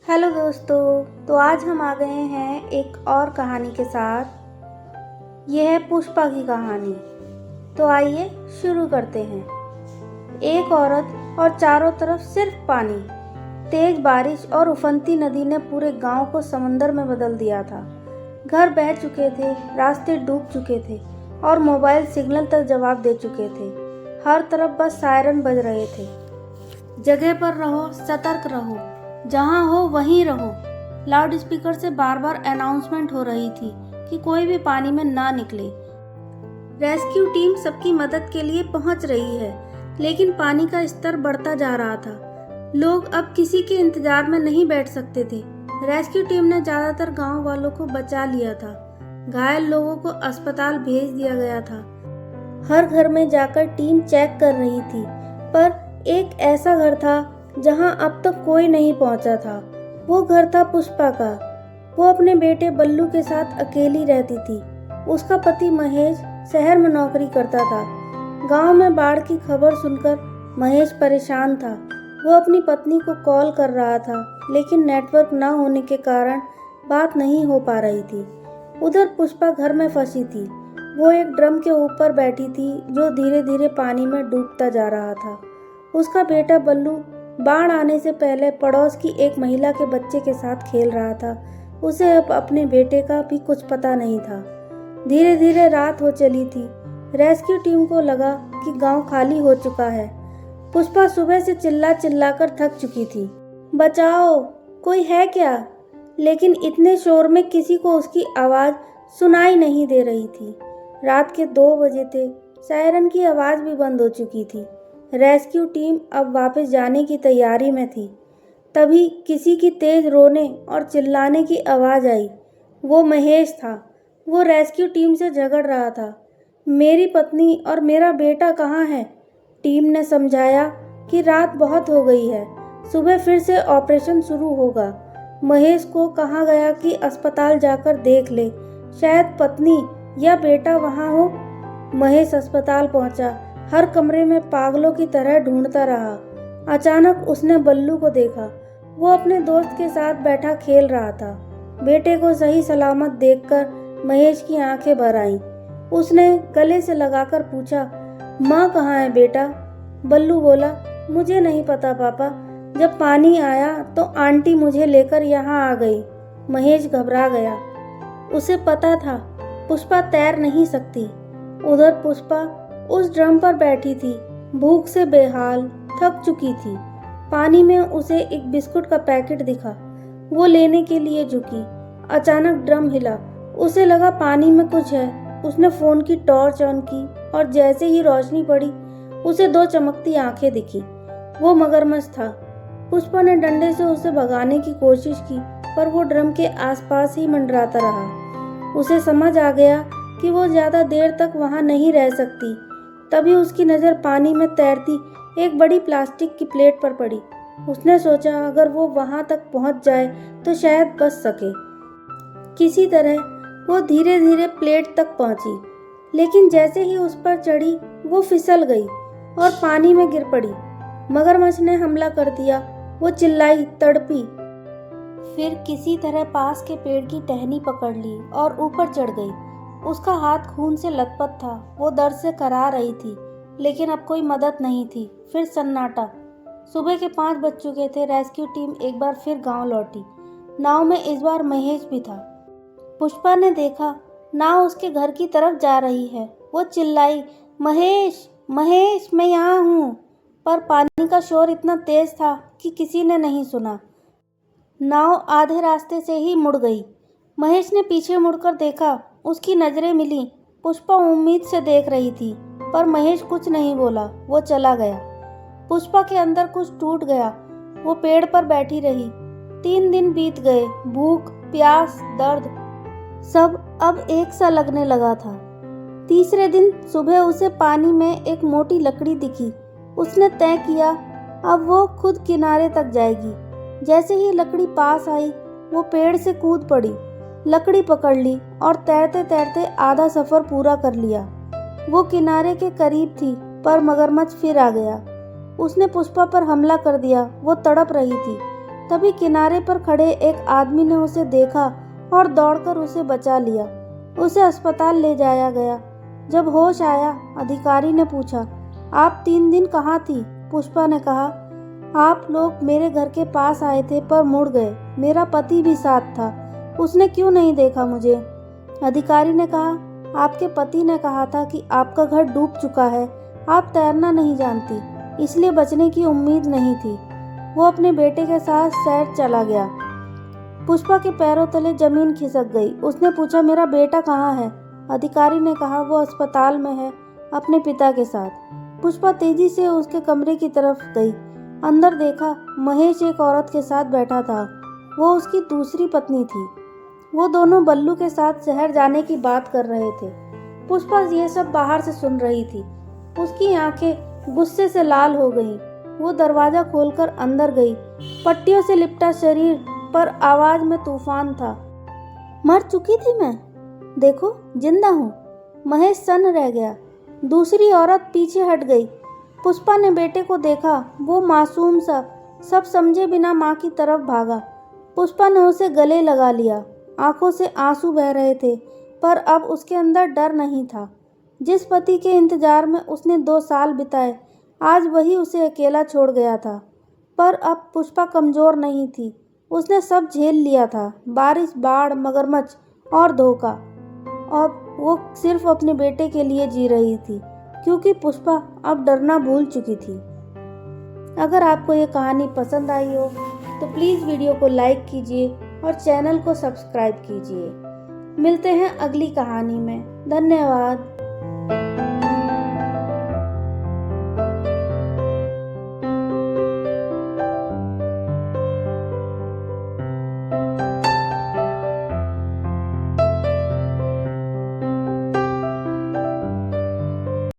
Hello दोस्तों। तो आज हम आ गए हैं एक और कहानी के साथ। यह है पुष्पा की कहानी। तो आइए शुरू करते हैं। एक औरत और चारों तरफ सिर्फ पानी। तेज बारिश और उफनती नदी ने पूरे गांव को समंदर में बदल दिया था। घर बह चुके थे, रास्ते डूब चुके थे और मोबाइल सिग्नल तक जवाब दे चुके थे। हर तरफ बस सायरन बज रहे थे। जगह पर रहो, सतर्क रहो, जहां हो वहीं रहो। लाउड स्पीकर से बार बार अनाउंसमेंट हो रही थी कि कोई भी पानी में ना निकले। रेस्क्यू टीम सबकी मदद के लिए पहुंच रही है, लेकिन पानी का स्तर बढ़ता जा रहा था। लोग अब किसी के इंतजार में नहीं बैठ सकते थे। रेस्क्यू टीम ने ज्यादातर गांव वालों को बचा लिया था। घायल लोगों को अस्पताल भेज दिया गया था। हर घर में जाकर टीम चेक कर रही थी, पर एक ऐसा घर था जहां अब तक कोई नहीं पहुंचा था। वो घर था पुष्पा का। वो अपने बेटे बल्लू के साथ अकेली रहती थी। उसका पति महेश शहर में नौकरी करता था। गांव में बाढ़ की खबर सुनकर महेश परेशान था। वो अपनी पत्नी को कॉल कर रहा था, लेकिन नेटवर्क न होने के कारण बात नहीं हो पा रही थी। उधर पुष्पा घर में फंसी थी। वो एक ड्रम के ऊपर बैठी थी जो धीरे धीरे पानी में डूबता जा रहा था। उसका बेटा बल्लू बाढ़ आने से पहले पड़ोस की एक महिला के बच्चे के साथ खेल रहा था। उसे अब अपने बेटे का भी कुछ पता नहीं था। धीरे धीरे रात हो चली थी। रेस्क्यू टीम को लगा कि गांव खाली हो चुका है। पुष्पा सुबह से चिल्ला चिल्ला कर थक चुकी थी। बचाओ, कोई है क्या? लेकिन इतने शोर में किसी को उसकी आवाज़ सुनाई नहीं दे रही थी। रात के 2 बजे थे। सायरन की आवाज़ भी बंद हो चुकी थी। रेस्क्यू टीम अब वापस जाने की तैयारी में थी। तभी किसी की तेज रोने और चिल्लाने की आवाज़ आई। वो महेश था। वो रेस्क्यू टीम से झगड़ रहा था। मेरी पत्नी और मेरा बेटा कहाँ है? टीम ने समझाया कि रात बहुत हो गई है, सुबह फिर से ऑपरेशन शुरू होगा। महेश को कहा गया कि अस्पताल जाकर देख ले, शायद पत्नी या बेटा वहाँ हो। महेश अस्पताल पहुँचा। हर कमरे में पागलों की तरह ढूंढता रहा। अचानक उसने बल्लू को देखा। वो अपने दोस्त के साथ बैठा खेल रहा था। बेटे को सही सलामत देखकर महेश की आंखें भर आईं। उसने गले से लगाकर पूछा, माँ कहाँ है बेटा? बल्लू बोला, मुझे नहीं पता पापा। जब पानी आया तो आंटी मुझे लेकर यहाँ आ गई। महेश घबरा गया। उसे पता था पुष्पा तैर नहीं सकती। उधर पुष्पा उस ड्रम पर बैठी थी, भूख से बेहाल, थक चुकी थी। पानी में उसे एक बिस्कुट का पैकेट दिखा। वो लेने के लिए झुकी। अचानक ड्रम हिला। उसे लगा पानी में कुछ है। उसने फोन की टॉर्च ऑन की और जैसे ही रोशनी पड़ी उसे 2 चमकती आंखें दिखी। वो मगरमच्छ था। पुष्पा ने डंडे से उसे भगाने की कोशिश की, पर वो ड्रम के आसपास ही मंडराता रहा। उसे समझ आ गया कि वो ज्यादा देर तक वहां नहीं रह सकती। तभी उसकी नज़र पानी में तैरती एक बड़ी प्लास्टिक की प्लेट पर पड़ी। उसने सोचा अगर वो वहां तक पहुंच जाए तो शायद बच सके। किसी तरह वो धीरे धीरे प्लेट तक पहुंची, लेकिन जैसे ही उस पर चढ़ी वो फिसल गई और पानी में गिर पड़ी। मगरमच्छ ने हमला कर दिया। वो चिल्लाई, तड़पी, फिर किसी तरह पास के पेड़ की टहनी पकड़ ली और ऊपर चढ़ गई। उसका हाथ खून से लथपथ था। वो दर्द से कराह रही थी, लेकिन अब कोई मदद नहीं थी। फिर सन्नाटा। सुबह के 5 बज चुके थे। रेस्क्यू टीम एक बार फिर गांव लौटी। नाव में इस बार महेश भी था। पुष्पा ने देखा नाव उसके घर की तरफ जा रही है। वो चिल्लाई, महेश महेश, मैं यहाँ हूँ। पर पानी का शोर इतना तेज था कि किसी ने नहीं सुना। नाव आधे रास्ते से ही मुड़ गई। महेश ने पीछे मुड़कर देखा। उसकी नजरें मिली। पुष्पा उम्मीद से देख रही थी, पर महेश कुछ नहीं बोला। वो चला गया। पुष्पा के अंदर कुछ टूट गया। वो पेड़ पर बैठी रही। 3 दिन बीत गए। भूख, प्यास, दर्द सब अब एक सा लगने लगा था। तीसरे दिन सुबह उसे पानी में एक मोटी लकड़ी दिखी। उसने तय किया अब वो खुद किनारे तक जाएगी। जैसे ही लकड़ी पास आई वो पेड़ से कूद पड़ी, लकड़ी पकड़ ली और तैरते तैरते आधा सफर पूरा कर लिया। वो किनारे के करीब थी, पर मगरमच्छ फिर आ गया। उसने पुष्पा पर हमला कर दिया। वो तड़प रही थी। तभी किनारे पर खड़े एक आदमी ने उसे देखा और दौड़कर उसे बचा लिया। उसे अस्पताल ले जाया गया। जब होश आया, अधिकारी ने पूछा, आप 3 दिन कहाँ थी? पुष्पा ने कहा, आप लोग मेरे घर के पास आए थे पर मुड़ गए। मेरा पति भी साथ था, उसने क्यों नहीं देखा मुझे? अधिकारी ने कहा, आपके पति ने कहा था कि आपका घर डूब चुका है, आप तैरना नहीं जानती, इसलिए बचने की उम्मीद नहीं थी। वो अपने बेटे के साथ शहर चला गया। पुष्पा के पैरों तले जमीन खिसक गई। उसने पूछा, मेरा बेटा कहाँ है? अधिकारी ने कहा, वो अस्पताल में है, अपने पिता के साथ। पुष्पा तेजी से उसके कमरे की तरफ गई। अंदर देखा, महेश एक औरत के साथ बैठा था। वो उसकी दूसरी पत्नी थी। वो दोनों बल्लू के साथ शहर जाने की बात कर रहे थे। पुष्पा ये सब बाहर से सुन रही थी। उसकी आंखें गुस्से से लाल हो गईं। वो दरवाजा खोलकर अंदर गई। पट्टियों से लिपटा शरीर पर आवाज में तूफान था। मर चुकी थी मैं, देखो जिंदा हूँ। महेश सन्न रह गया। दूसरी औरत पीछे हट गई। पुष्पा ने बेटे को देखा। वो मासूम सा सब समझे बिना माँ की तरफ भागा। पुष्पा ने उसे गले लगा लिया। आंखों से आंसू बह रहे थे, पर अब उसके अंदर डर नहीं था। जिस पति के इंतजार में उसने 2 साल बिताए, आज वही उसे अकेला छोड़ गया था। पर अब पुष्पा कमजोर नहीं थी। उसने सब झेल लिया था, बारिश, बाढ़, मगरमच्छ और धोखा। अब वो सिर्फ अपने बेटे के लिए जी रही थी, क्योंकि पुष्पा अब डरना भूल चुकी थी। अगर आपको ये कहानी पसंद आई हो तो प्लीज़ वीडियो को लाइक कीजिए और चैनल को सब्सक्राइब कीजिए। मिलते हैं अगली कहानी में। धन्यवाद।